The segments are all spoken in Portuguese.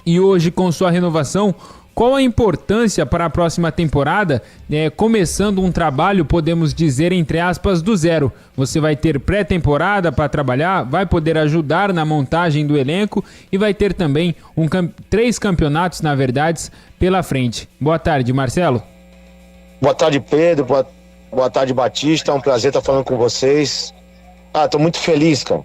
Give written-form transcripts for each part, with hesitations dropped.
E hoje, com sua renovação, qual a importância para a próxima temporada? Começando um trabalho, podemos dizer, entre aspas, do zero. Você vai ter pré-temporada para trabalhar, vai poder ajudar na montagem do elenco e vai ter também 3 campeonatos, na verdade, pela frente. Boa tarde, Marcelo. Boa tarde, Pedro. Boa tarde, Batista. É um prazer estar falando com vocês. Tô muito feliz, cara.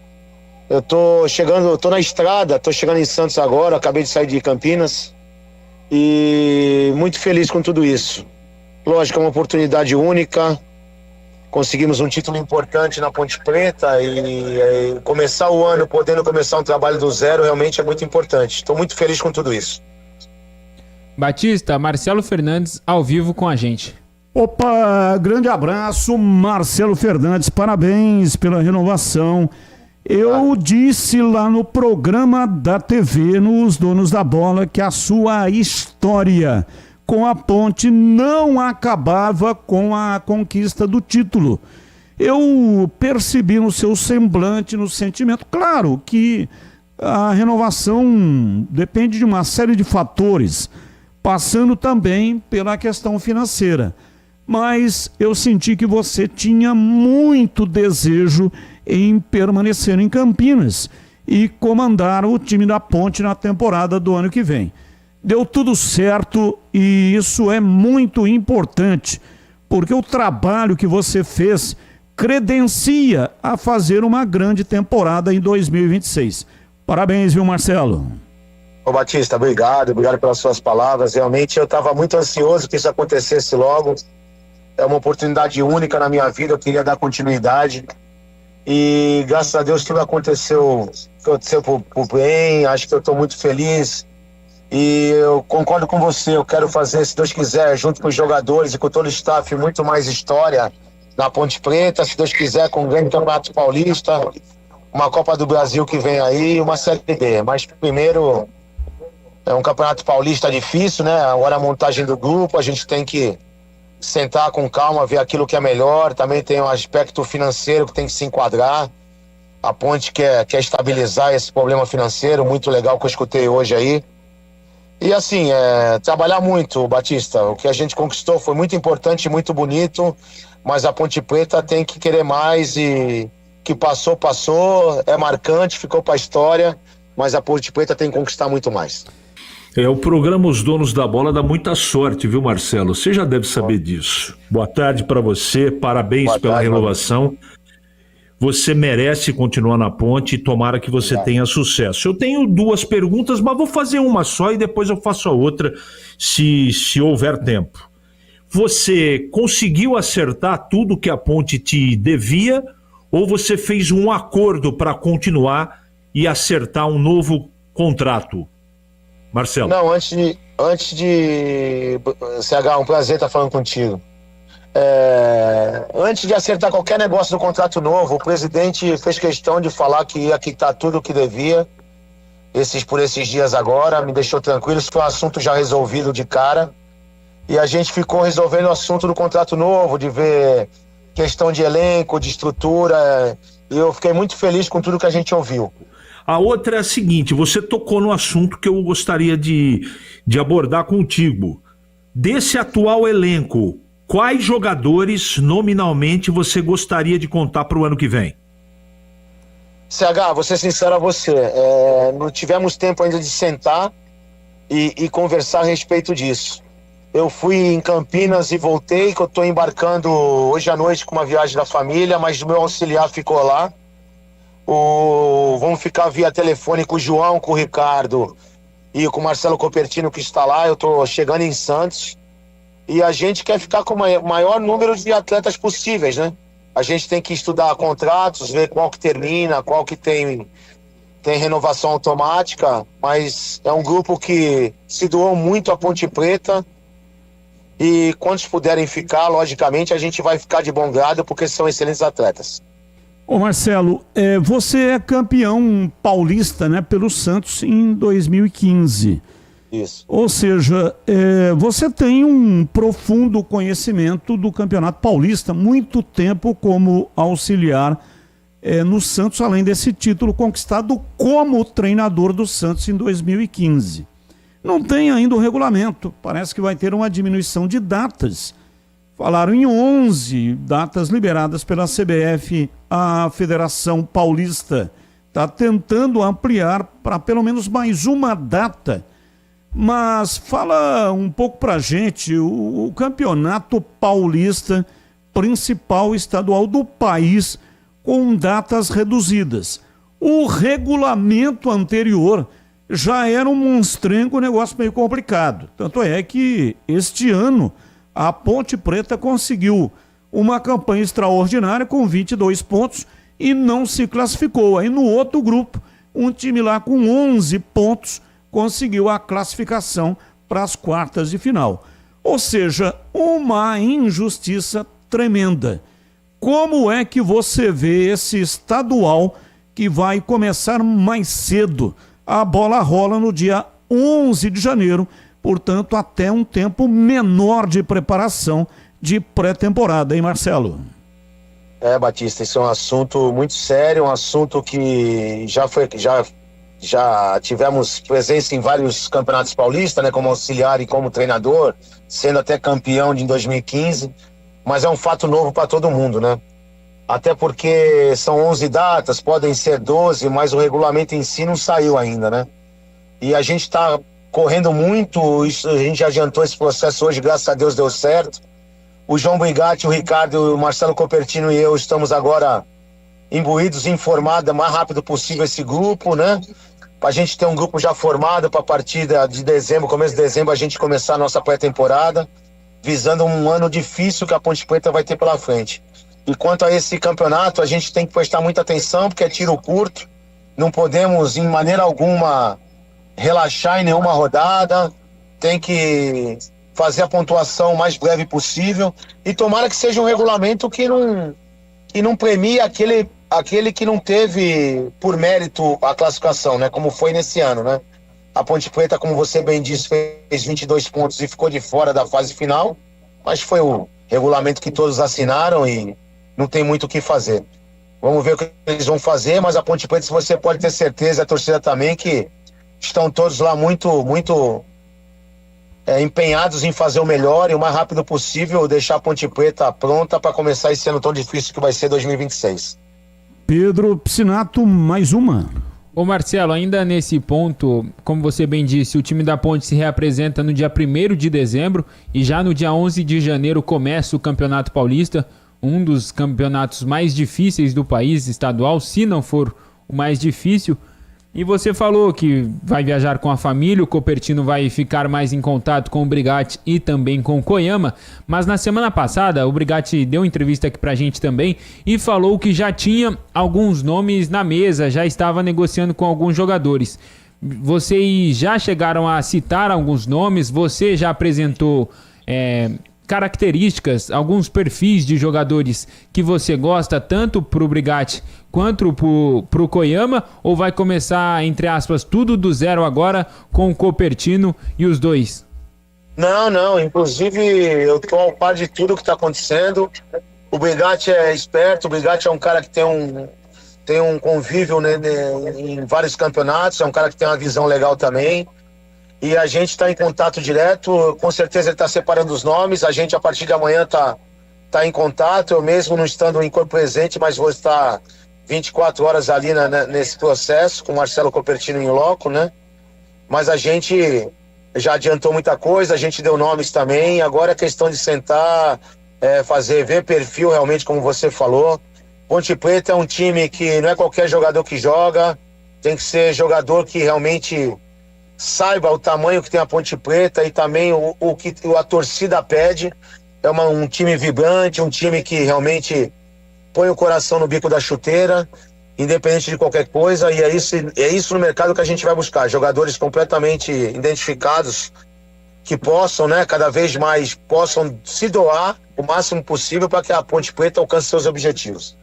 Eu tô na estrada, tô chegando em Santos agora, acabei de sair de Campinas e muito feliz com tudo isso. Lógico, é uma oportunidade única, conseguimos um título importante na Ponte Preta e começar o ano podendo começar um trabalho do zero realmente é muito importante. Estou muito feliz com tudo isso. Batista, Marcelo Fernandes ao vivo com a gente. Opa, grande abraço, Marcelo Fernandes, parabéns pela renovação. Eu disse lá no programa da TV, nos Donos da Bola, que a sua história com a Ponte não acabava com a conquista do título. Eu percebi no seu semblante, no sentimento, claro que a renovação depende de uma série de fatores, passando também pela questão financeira. Mas eu senti que você tinha muito desejo em permanecer em Campinas e comandar o time da Ponte na temporada do ano que vem. Deu tudo certo e isso é muito importante, porque o trabalho que você fez credencia a fazer uma grande temporada em 2026. Parabéns, viu, Marcelo? Ô Batista, obrigado pelas suas palavras. Realmente eu estava muito ansioso que isso acontecesse logo. É uma oportunidade única na minha vida, eu queria dar continuidade. E graças a Deus tudo aconteceu por bem, acho que eu estou muito feliz. E eu concordo com você, eu quero fazer, se Deus quiser, junto com os jogadores e com todo o staff, muito mais história na Ponte Preta, se Deus quiser, com um grande Campeonato Paulista, uma Copa do Brasil que vem aí, uma Série B. Mas primeiro, é um Campeonato Paulista difícil, né? Agora a montagem do grupo, a gente tem que sentar com calma, ver aquilo que é melhor. Também tem um aspecto financeiro que tem que se enquadrar. A Ponte quer estabilizar esse problema financeiro, muito legal que eu escutei hoje aí. E assim, trabalhar muito, Batista. O que a gente conquistou foi muito importante, muito bonito, mas a Ponte Preta tem que querer mais e que passou, é marcante, ficou para a história, mas a Ponte Preta tem que conquistar muito mais. O programa Os Donos da Bola dá muita sorte, viu, Marcelo? Você já deve saber disso. Boa tarde para você, parabéns pela renovação. Você merece continuar na Ponte e tomara que você tenha sucesso. Eu tenho 2 perguntas, mas vou fazer uma só e depois eu faço a outra, se houver tempo. Você conseguiu acertar tudo que a Ponte te devia ou você fez um acordo para continuar e acertar um novo contrato? Marcelo. Não, antes de CH, um prazer estar falando contigo. Antes de acertar qualquer negócio do contrato novo, o presidente fez questão de falar que ia quitar tudo o que devia por esses dias agora, me deixou tranquilo. Isso foi um assunto já resolvido de cara e a gente ficou resolvendo o assunto do contrato novo, de ver questão de elenco, de estrutura, e eu fiquei muito feliz com tudo que a gente ouviu. A outra é a seguinte, você tocou no assunto que eu gostaria de abordar contigo. Desse atual elenco, quais jogadores nominalmente você gostaria de contar para o ano que vem? CH, vou ser sincero a você, não tivemos tempo ainda de sentar e conversar a respeito disso. Eu fui em Campinas e voltei, que eu estou embarcando hoje à noite com uma viagem da família, mas o meu auxiliar ficou lá. Vamos ficar via telefone com o João, com o Ricardo e com o Marcelo Copertino que está lá. Eu estou chegando em Santos e a gente quer ficar com o maior número de atletas possíveis, né? A gente tem que estudar contratos, ver qual que termina, qual que tem renovação automática, mas é um grupo que se doou muito à Ponte Preta e quantos puderem ficar, logicamente, a gente vai ficar de bom grado porque são excelentes atletas. Ô Marcelo, você é campeão paulista, né, pelo Santos em 2015. Isso. Ou seja, você tem um profundo conhecimento do Campeonato Paulista, muito tempo como auxiliar no Santos, além desse título conquistado como treinador do Santos em 2015. não tem ainda o regulamento. Parece que vai ter uma diminuição de datas. Falaram em 11 datas liberadas pela CBF. A Federação Paulista está tentando ampliar para pelo menos mais uma data. Mas fala um pouco para a gente, o Campeonato Paulista, principal estadual do país, com datas reduzidas. O regulamento anterior já era um monstrengo, um negócio meio complicado. Tanto é que este ano a Ponte Preta conseguiu uma campanha extraordinária com 22 pontos e não se classificou. Aí no outro grupo, um time lá com 11 pontos conseguiu a classificação para as quartas de final. Ou seja, uma injustiça tremenda. Como é que você vê esse estadual que vai começar mais cedo? A bola rola no dia 11 de janeiro, portanto, até um tempo menor de preparação de pré-temporada, hein, Marcelo? Batista, isso é um assunto muito sério, um assunto que já tivemos presença em vários campeonatos paulistas, né, como auxiliar e como treinador, sendo até campeão em 2015, mas é um fato novo para todo mundo, né? Até porque são 11 datas, podem ser 12, mas o regulamento em si não saiu ainda, né? E a gente está correndo muito, isso, a gente adiantou esse processo hoje, graças a Deus deu certo. O João Brigatti, o Ricardo, o Marcelo Copertino e eu estamos agora imbuídos em formar o mais rápido possível esse grupo, né? Para a gente ter um grupo já formado para a partir de dezembro, começo de dezembro, a gente começar a nossa pré-temporada, visando um ano difícil que a Ponte Preta vai ter pela frente. E quanto a esse campeonato, a gente tem que prestar muita atenção, porque é tiro curto, não podemos, em maneira alguma, relaxar em nenhuma rodada, tem que fazer a pontuação o mais breve possível, e tomara que seja um regulamento que não premie aquele que não teve por mérito a classificação, né? Como foi nesse ano, né? A Ponte Preta, como você bem disse, fez 22 pontos e ficou de fora da fase final, mas foi o regulamento que todos assinaram e não tem muito o que fazer. Vamos ver o que eles vão fazer, mas a Ponte Preta, você pode ter certeza, a torcida também, que estão todos lá muito empenhados em fazer o melhor e o mais rápido possível, deixar a Ponte Preta pronta para começar esse ano tão difícil que vai ser 2026. Pedro Piscinato, mais uma. Ô Marcelo, ainda nesse ponto, como você bem disse, o time da Ponte se reapresenta no dia 1º de dezembro e já no dia 11 de janeiro começa o Campeonato Paulista, um dos campeonatos mais difíceis do país, estadual, se não for o mais difícil. E você falou que vai viajar com a família, o Copertino vai ficar mais em contato com o Brigatti e também com o Koyama, mas na semana passada o Brigatti deu entrevista aqui pra gente também e falou que já tinha alguns nomes na mesa, já estava negociando com alguns jogadores. Vocês já chegaram a citar alguns nomes, você já apresentou características, alguns perfis de jogadores que você gosta tanto pro Brigatti quanto pro Koyama, ou vai começar, entre aspas, tudo do zero agora com o Copertino e os dois? Não, inclusive eu tô ao par de tudo que tá acontecendo. O Brigatti é esperto, o Brigatti é um cara que tem um convívio, né, em vários campeonatos, é um cara que tem uma visão legal também. E a gente está em contato direto, com certeza ele está separando os nomes, a gente a partir de amanhã tá em contato, eu mesmo não estando em corpo presente, mas vou estar 24 horas ali nesse processo, com o Marcelo Copertino em loco, né? Mas a gente já adiantou muita coisa, a gente deu nomes também, agora é questão de sentar, ver perfil realmente, como você falou. Ponte Preta é um time que não é qualquer jogador que joga, tem que ser jogador que realmente saiba o tamanho que tem a Ponte Preta e também o que a torcida pede. É um time vibrante, um time que realmente põe o coração no bico da chuteira, independente de qualquer coisa, e é isso no mercado que a gente vai buscar, jogadores completamente identificados, que possam, né, cada vez mais possam se doar o máximo possível para que a Ponte Preta alcance seus objetivos.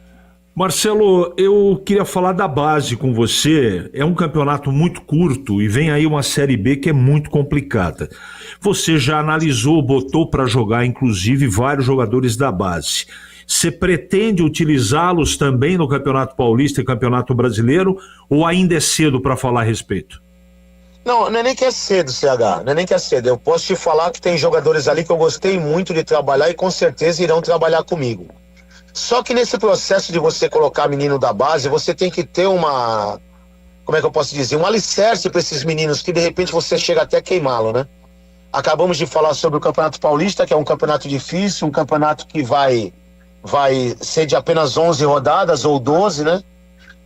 Marcelo, eu queria falar da base com você. É um campeonato muito curto e vem aí uma Série B que é muito complicada. Você já analisou, botou para jogar, inclusive, vários jogadores da base. Você pretende utilizá-los também no Campeonato Paulista e Campeonato Brasileiro ou ainda é cedo para falar a respeito? Não é nem que é cedo, CH, não é nem que é cedo. Eu posso te falar que tem jogadores ali que eu gostei muito de trabalhar e com certeza irão trabalhar comigo. Só que nesse processo de você colocar menino da base, você tem que ter uma, como é que eu posso dizer, um alicerce para esses meninos que de repente você chega até a queimá-lo, né? Acabamos de falar sobre o Campeonato Paulista, que é um campeonato difícil, um campeonato que vai ser de apenas 11 rodadas ou 12, né?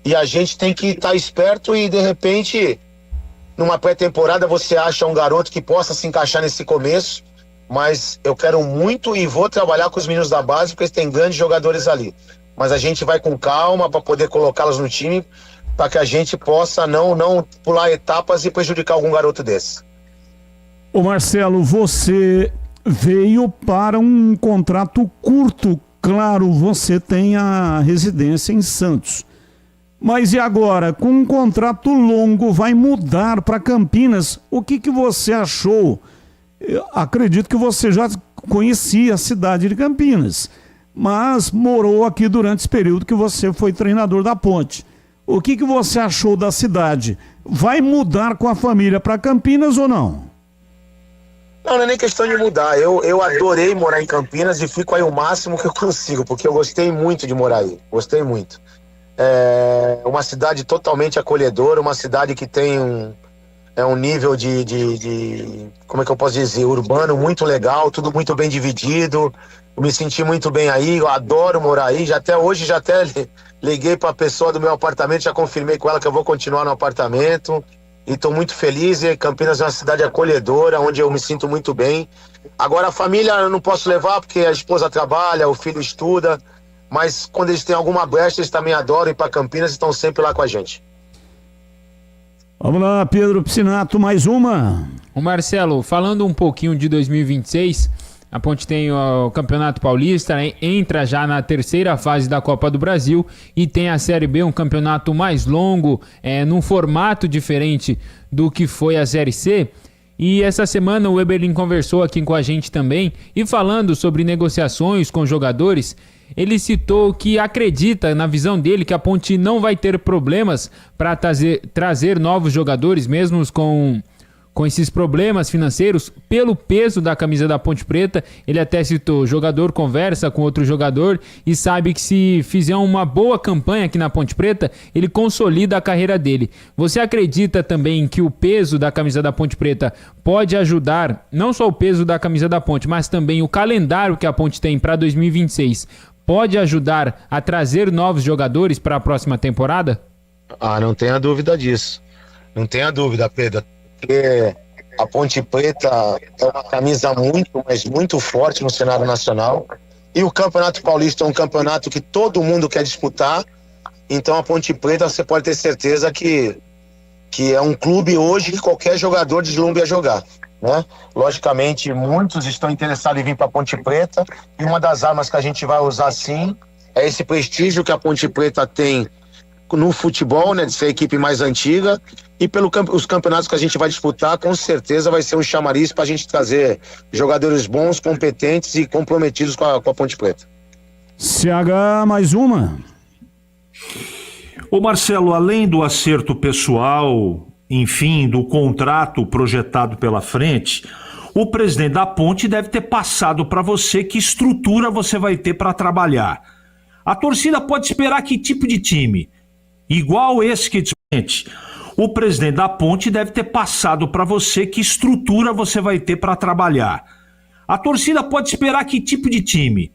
E a gente tem que estar esperto e de repente, numa pré-temporada, você acha um garoto que possa se encaixar nesse começo. Mas eu quero muito e vou trabalhar com os meninos da base, porque eles têm grandes jogadores ali. Mas a gente vai com calma para poder colocá-los no time, para que a gente possa não pular etapas e prejudicar algum garoto desse. Ô Marcelo, você veio para um contrato curto. Claro, você tem a residência em Santos. Mas e agora, com um contrato longo, vai mudar para Campinas. O que você achou? Eu acredito que você já conhecia a cidade de Campinas, mas morou aqui durante esse período que você foi treinador da Ponte. O que você achou da cidade? Vai mudar com a família para Campinas ou não? Não é nem questão de mudar. Eu adorei morar em Campinas e fico aí o máximo que eu consigo, porque eu gostei muito de morar aí. Gostei muito. É uma cidade totalmente acolhedora, uma cidade que tem um nível de como é que eu posso dizer, urbano muito legal, tudo muito bem dividido. Eu me senti muito bem aí, eu adoro morar aí. Hoje já liguei para a pessoa do meu apartamento, já confirmei com ela que eu vou continuar no apartamento e estou muito feliz. E Campinas é uma cidade acolhedora, onde eu me sinto muito bem. Agora a família eu não posso levar porque a esposa trabalha, o filho estuda, mas quando eles têm alguma brecha, eles também adoram ir para Campinas e estão sempre lá com a gente. Vamos lá, Pedro Piscinato, mais uma. O Marcelo, falando um pouquinho de 2026, a Ponte tem o Campeonato Paulista, né? Entra já na terceira fase da Copa do Brasil e tem a Série B, um campeonato mais longo, num formato diferente do que foi a Série C. E essa semana o Eberlin conversou aqui com a gente também e falando sobre negociações com jogadores, ele citou que acredita, na visão dele, que a Ponte não vai ter problemas para trazer novos jogadores, mesmo com esses problemas financeiros, pelo peso da camisa da Ponte Preta. Ele até citou, jogador conversa com outro jogador e sabe que se fizer uma boa campanha aqui na Ponte Preta, ele consolida a carreira dele. Você acredita também que o peso da camisa da Ponte Preta pode ajudar, não só o peso da camisa da Ponte, mas também o calendário que a Ponte tem para 2026, pode ajudar a trazer novos jogadores para a próxima temporada? Não tenha dúvida disso. Não tenha dúvida, Pedro. Porque a Ponte Preta é uma camisa muito, mas muito forte no cenário nacional. E o Campeonato Paulista é um campeonato que todo mundo quer disputar. Então a Ponte Preta, você pode ter certeza que é um clube hoje que qualquer jogador deslumbre a jogar, né? Logicamente, muitos estão interessados em vir para a Ponte Preta, e uma das armas que a gente vai usar sim é esse prestígio que a Ponte Preta tem no futebol, né, de ser a equipe mais antiga, e os campeonatos que a gente vai disputar, com certeza vai ser um chamariz para a gente trazer jogadores bons, competentes e comprometidos com a Ponte Preta. CH, mais uma. Ô Marcelo, além do acerto pessoal, enfim, do contrato projetado pela frente, o presidente da Ponte deve ter passado para você que estrutura você vai ter para trabalhar. A torcida pode esperar que tipo de time? Igual esse que discute. O presidente da Ponte deve ter passado para você que estrutura você vai ter para trabalhar. A torcida pode esperar que tipo de time?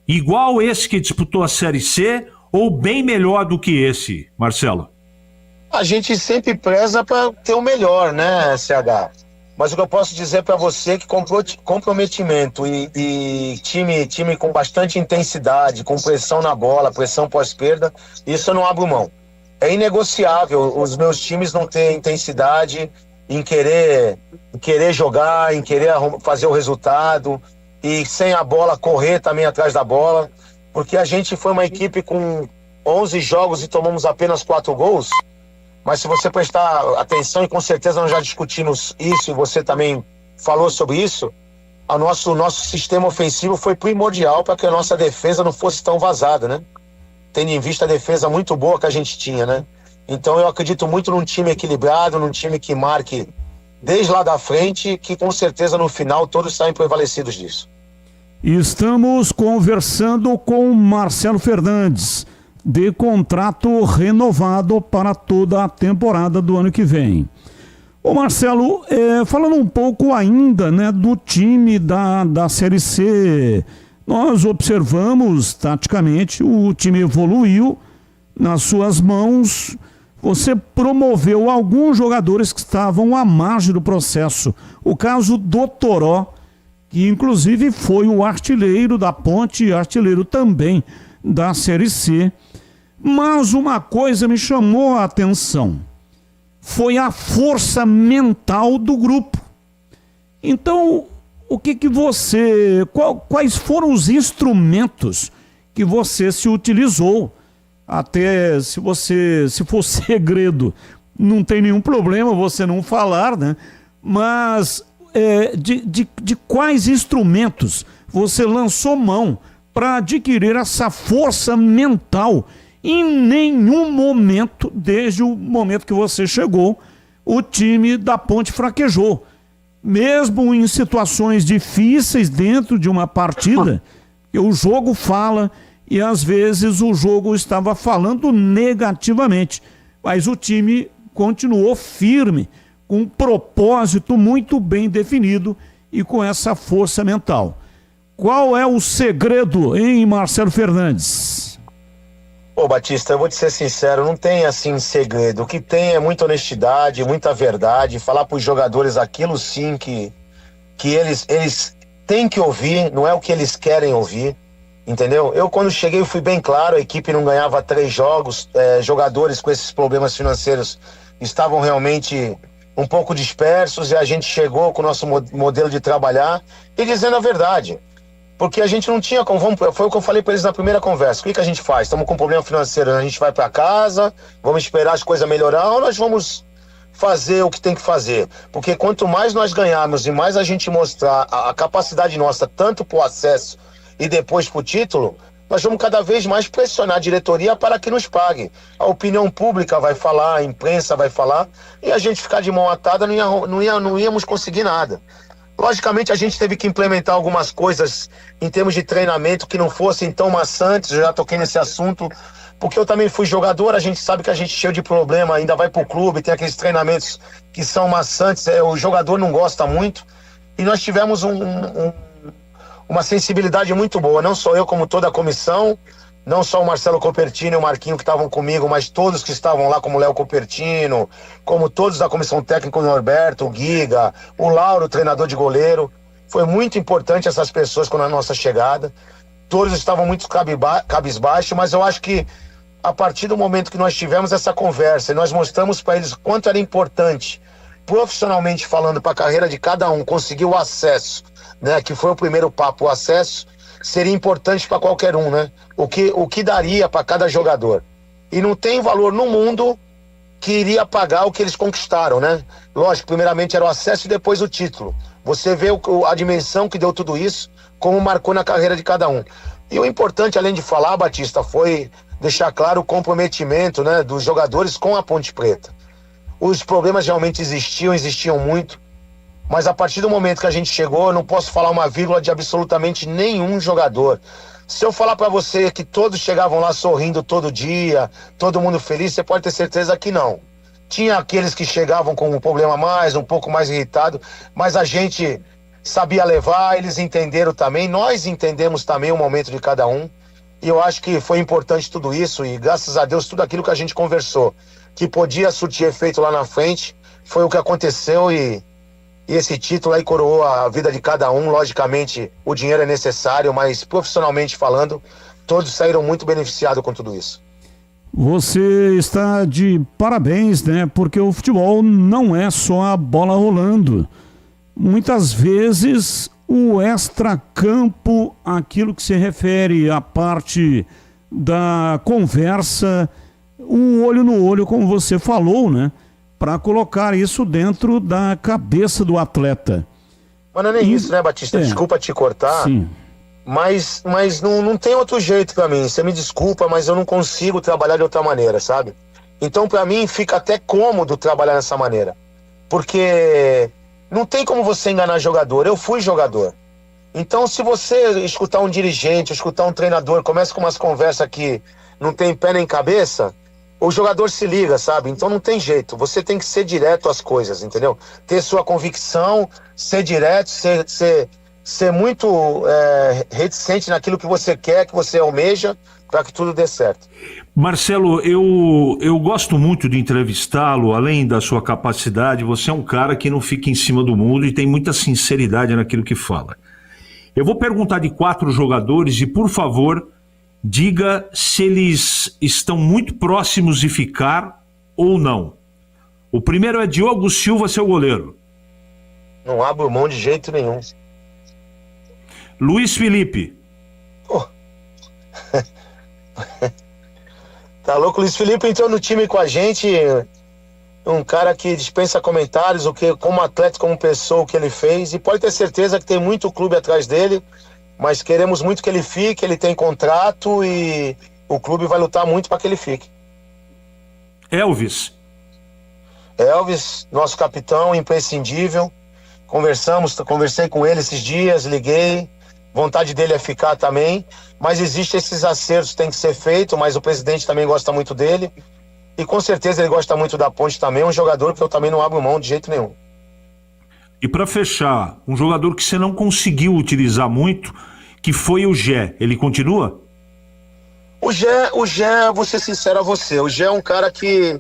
Igual esse que disputou a Série C ou bem melhor do que esse, Marcelo? A gente sempre preza para ter o melhor, né, CH? Mas o que eu posso dizer para você é que comprometimento e time com bastante intensidade, com pressão na bola, pressão pós-perda, isso eu não abro mão. É inegociável os meus times não terem intensidade em querer jogar, em querer fazer o resultado e sem a bola correr também atrás da bola, porque a gente foi uma equipe com 11 jogos e tomamos apenas 4 gols. Mas se você prestar atenção, e com certeza nós já discutimos isso, e você também falou sobre isso, o nosso sistema ofensivo foi primordial para que a nossa defesa não fosse tão vazada, né? Tendo em vista a defesa muito boa que a gente tinha, né? Então eu acredito muito num time equilibrado, num time que marque desde lá da frente, que com certeza no final todos saem prevalecidos disso. Estamos conversando com Marcelo Fernandes, de contrato renovado para toda a temporada do ano que vem. Ô Marcelo, falando um pouco ainda, né, do time da Série C, nós observamos taticamente, o time evoluiu nas suas mãos. Você promoveu alguns jogadores que estavam à margem do processo. O caso do Toró, que inclusive foi o artilheiro da Ponte, artilheiro também da Série C. Mas uma coisa me chamou a atenção, foi a força mental do grupo. Então, o que você, quais foram os instrumentos que você se utilizou? Até se for segredo, não tem nenhum problema você não falar, né? Mas de quais instrumentos você lançou mão para adquirir essa força mental? Em nenhum momento, desde o momento que você chegou, o time da Ponte fraquejou. Mesmo em situações difíceis dentro de uma partida, o jogo fala e às vezes o jogo estava falando negativamente, mas o time continuou firme, com um propósito muito bem definido e com essa força mental. Qual é o segredo, hein, Marcelo Fernandes? Pô, Batista, eu vou te ser sincero, não tem assim segredo. O que tem é muita honestidade, muita verdade, falar para os jogadores aquilo sim que eles têm que ouvir, não é o que eles querem ouvir, entendeu? Eu quando cheguei fui bem claro, a equipe não ganhava 3 jogos, jogadores com esses problemas financeiros estavam realmente um pouco dispersos e a gente chegou com o nosso modelo de trabalhar e dizendo a verdade. Porque a gente não tinha como, foi o que eu falei para eles na primeira conversa. O que a gente faz? Estamos com um problema financeiro, a gente vai para casa, vamos esperar as coisas melhorar ou nós vamos fazer o que tem que fazer? Porque quanto mais nós ganharmos e mais a gente mostrar a capacidade nossa, tanto para o acesso e depois para o título, nós vamos cada vez mais pressionar a diretoria para que nos pague. A opinião pública vai falar, a imprensa vai falar, e a gente ficar de mão atada não íamos conseguir nada. Logicamente, a gente teve que implementar algumas coisas em termos de treinamento que não fossem tão maçantes. Eu já toquei nesse assunto, porque eu também fui jogador, a gente sabe que a gente cheio de problema, ainda vai pro clube, tem aqueles treinamentos que são maçantes, o jogador não gosta muito. E nós tivemos uma sensibilidade muito boa, não só eu, como toda a comissão, não só o Marcelo Copertino e o Marquinho que estavam comigo, mas todos que estavam lá, como o Léo Copertino, como todos da comissão técnica, o Norberto, o Giga, o Lauro, treinador de goleiro. Foi muito importante essas pessoas com a nossa chegada. Todos estavam muito cabisbaixo, mas eu acho que a partir do momento que nós tivemos essa conversa e nós mostramos para eles o quanto era importante, profissionalmente falando, para a carreira de cada um, conseguir o acesso, né, que foi o primeiro papo, o acesso, seria importante para qualquer um, né? O que daria para cada jogador. E não tem valor no mundo que iria pagar o que eles conquistaram, né? Lógico, primeiramente era o acesso e depois o título. Você vê a dimensão que deu tudo isso, como marcou na carreira de cada um. E o importante, além de falar, Batista, foi deixar claro o comprometimento, né, dos jogadores com a Ponte Preta. Os problemas realmente existiam muito. Mas a partir do momento que a gente chegou, eu não posso falar uma vírgula de absolutamente nenhum jogador. Se eu falar para você que todos chegavam lá sorrindo todo dia, todo mundo feliz, você pode ter certeza que não. Tinha aqueles que chegavam com um problema um pouco mais irritado, mas a gente sabia levar, eles entenderam também, nós entendemos também o momento de cada um. E eu acho que foi importante tudo isso e graças a Deus tudo aquilo que a gente conversou, que podia surtir efeito lá na frente, foi o que aconteceu e esse título aí coroou a vida de cada um. Logicamente, o dinheiro é necessário, mas profissionalmente falando, todos saíram muito beneficiados com tudo isso. Você está de parabéns, né? Porque o futebol não é só a bola rolando. Muitas vezes o extracampo, aquilo que se refere à parte da conversa, um olho no olho, como você falou, né? Para colocar isso dentro da cabeça do atleta. Mas não é nem isso, né, Batista? Desculpa te cortar. Sim. Mas não tem outro jeito para mim. Você me desculpa, mas eu não consigo trabalhar de outra maneira, sabe? Então, para mim, fica até cômodo trabalhar dessa maneira. Porque não tem como você enganar jogador. Eu fui jogador. Então, se você escutar um dirigente, escutar um treinador, começa com umas conversas que não tem pé nem cabeça, o jogador se liga, sabe? Então não tem jeito. Você tem que ser direto às coisas, entendeu? Ter sua convicção, ser direto, ser muito reticente naquilo que você quer, que você almeja, para que tudo dê certo. Marcelo, eu gosto muito de entrevistá-lo, além da sua capacidade, você é um cara que não fica em cima do mundo e tem muita sinceridade naquilo que fala. Eu vou perguntar de 4 jogadores e, por favor, diga se eles estão muito próximos de ficar ou não. O primeiro é Diogo Silva, seu goleiro. Não abro mão de jeito nenhum. Luiz Felipe. Pô. Tá louco? Luiz Felipe entrou no time com a gente, um cara que dispensa comentários, o que, como atleta, como pessoa, o que ele fez, e pode ter certeza que tem muito clube atrás dele, mas queremos muito que ele fique, ele tem contrato e o clube vai lutar muito para que ele fique. Elvis, nosso capitão, imprescindível, conversei com ele esses dias, liguei, vontade dele é ficar também, mas existem esses acertos que tem que ser feito, mas o presidente também gosta muito dele, e com certeza ele gosta muito da Ponte também, um jogador que eu também não abro mão de jeito nenhum. e para fechar, um jogador que você não conseguiu utilizar muito, que foi o Gé, ele continua? O Gé, vou ser sincero a você, o Gé é um cara que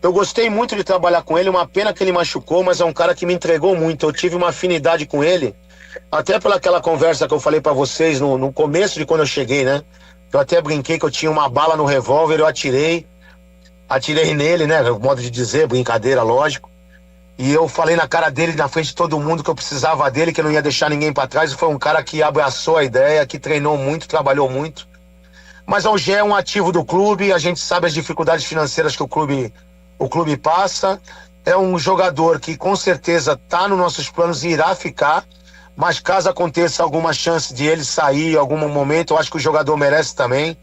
eu gostei muito de trabalhar com ele, uma pena que ele machucou, mas é um cara que me entregou muito, eu tive uma afinidade com ele, até pelaquela conversa que eu falei pra vocês no começo de quando eu cheguei, né? Eu até brinquei que eu tinha uma bala no revólver, eu atirei nele, né? Modo de dizer, brincadeira, lógico. E eu falei na cara dele, na frente de todo mundo, que eu precisava dele, que eu não ia deixar ninguém pra trás. E foi um cara que abraçou a ideia, que treinou muito, trabalhou muito. Mas o Gé é um ativo do clube, a gente sabe as dificuldades financeiras que o clube passa. É um jogador que com certeza tá nos nossos planos e irá ficar. Mas caso aconteça alguma chance de ele sair em algum momento, eu acho que o jogador merece também.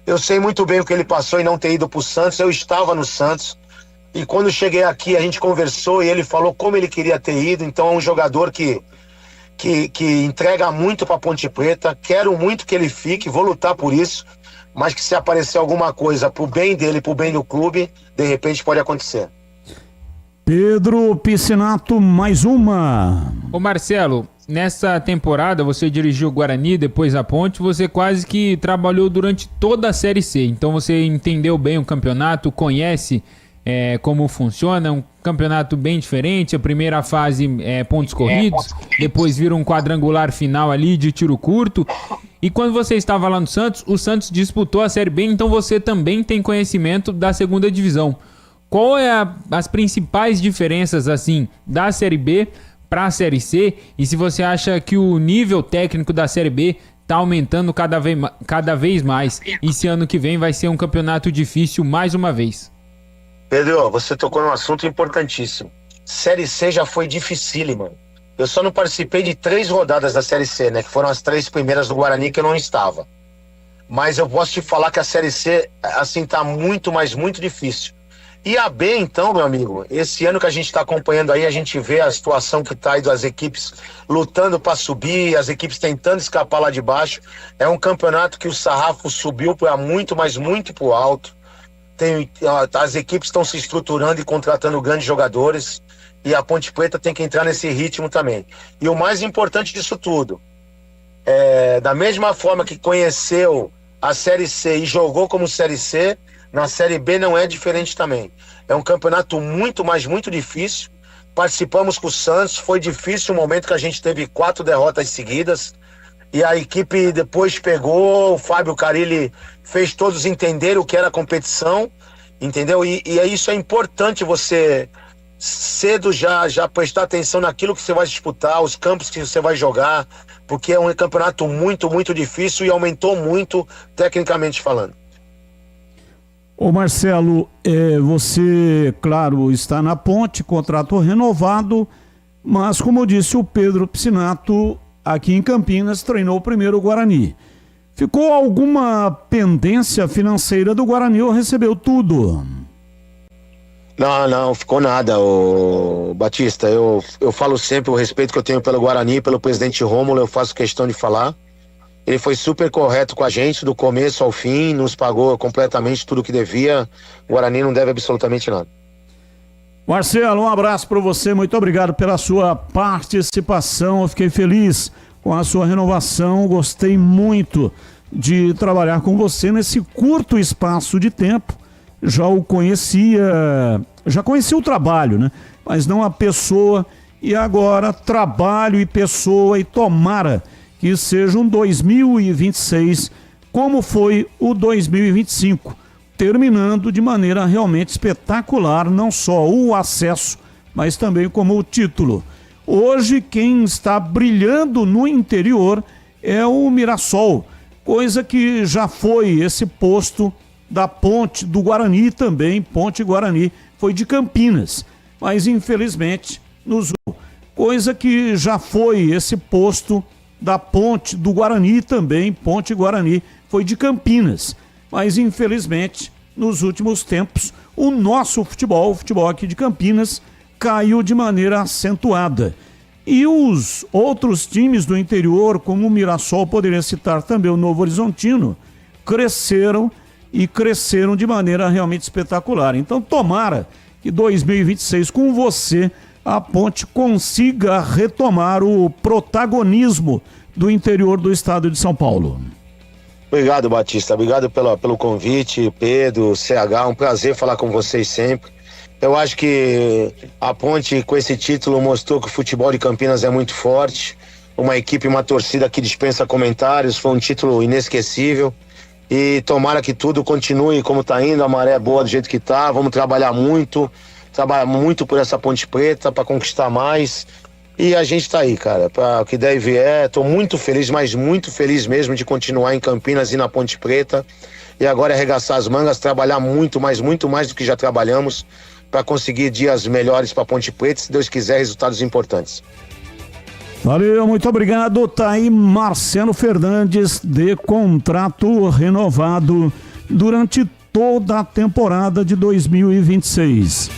Eu sei muito bem o que ele passou em não ter ido pro Santos, eu estava no Santos. E quando cheguei aqui, a gente conversou e ele falou como ele queria ter ido. Então é um jogador que entrega muito pra Ponte Preta. Quero muito que ele fique, vou lutar por isso. Mas que se aparecer alguma coisa pro bem dele, pro bem do clube, de repente pode acontecer. Pedro Piscinato, mais uma. Ô Marcelo, nessa temporada você dirigiu o Guarani, depois a Ponte, você quase que trabalhou durante toda a Série C, então você entendeu bem o campeonato, conhece como funciona, um campeonato bem diferente, a primeira fase pontos corridos, depois vira um quadrangular final ali de tiro curto, e quando você estava lá no Santos, o Santos disputou a Série B, então você também tem conhecimento da segunda divisão. Qual é as principais diferenças assim da Série B para a Série C, e se você acha que o nível técnico da Série B está aumentando cada vez mais, e se ano que vem vai ser um campeonato difícil mais uma vez? Pedro, você tocou num assunto importantíssimo. Série C já foi dificílima. Eu só não participei de 3 rodadas da Série C, né? Que foram as 3 primeiras do Guarani que eu não estava. Mas eu posso te falar que a Série C, assim, tá muito, mas muito difícil. E a B, então, meu amigo, esse ano que a gente está acompanhando aí, a gente vê a situação que está aí das equipes lutando para subir, as equipes tentando escapar lá de baixo. É um campeonato que o sarrafo subiu para muito, mas muito pro alto. As equipes estão se estruturando e contratando grandes jogadores, e a Ponte Preta tem que entrar nesse ritmo também. E o mais importante disso tudo, da mesma forma que conheceu a Série C e jogou como Série C, na Série B não é diferente também. É um campeonato muito, mas muito difícil. Participamos com o Santos, foi difícil o momento que a gente teve 4 derrotas seguidas, e a equipe depois pegou, o Fábio Carilli fez todos entenderem o que era a competição, entendeu? E isso é importante, você cedo já prestar atenção naquilo que você vai disputar, os campos que você vai jogar, porque é um campeonato muito, muito difícil e aumentou muito tecnicamente falando. Ô Marcelo, você, claro, está na Ponte, contrato renovado, mas como eu disse, o Pedro Piscinato, aqui em Campinas, treinou primeiro o Guarani. Ficou alguma pendência financeira do Guarani ou recebeu tudo? Não, ficou nada, ô Batista. Eu falo sempre o respeito que eu tenho pelo Guarani, pelo presidente Rômulo, eu faço questão de falar. Ele foi super correto com a gente, do começo ao fim, nos pagou completamente tudo que devia. O Guarani não deve absolutamente nada. Marcelo, um abraço para você, muito obrigado pela sua participação, eu fiquei feliz com a sua renovação, gostei muito de trabalhar com você nesse curto espaço de tempo. Já conhecia o trabalho, né? Mas não a pessoa, e agora trabalho e pessoa, e tomara que seja um 2026 como foi o 2025, terminando de maneira realmente espetacular, não só o acesso, mas também como o título. Hoje quem está brilhando no interior é o Mirassol, coisa que já foi esse posto da Ponte do Guarani também, Ponte Guarani, foi de Campinas, mas infelizmente coisa que já foi esse posto da Ponte do Guarani também, Ponte Guarani, foi de Campinas, mas infelizmente nos últimos tempos o nosso futebol, o futebol aqui de Campinas, caiu de maneira acentuada. E os outros times do interior, como o Mirassol, poderia citar também o Novo Horizontino, cresceram de maneira realmente espetacular. Então tomara que 2026 com você a Ponte consiga retomar o protagonismo do interior do estado de São Paulo. Obrigado, Batista, obrigado pelo convite, Pedro, CH, um prazer falar com vocês sempre. Eu acho que a Ponte com esse título mostrou que o futebol de Campinas é muito forte, uma equipe, uma torcida que dispensa comentários, foi um título inesquecível. E tomara que tudo continue como está indo, a maré é boa do jeito que está. Vamos trabalhar muito por essa Ponte Preta, para conquistar mais. E a gente está aí, cara, para o que der e vier. Estou muito feliz, mas muito feliz mesmo de continuar em Campinas e na Ponte Preta. E agora é arregaçar as mangas, trabalhar muito mais do que já trabalhamos, para conseguir dias melhores para Ponte Preta, se Deus quiser, resultados importantes. Valeu, muito obrigado. Tá aí Marcelo Fernandes, de contrato renovado durante toda a temporada de 2026.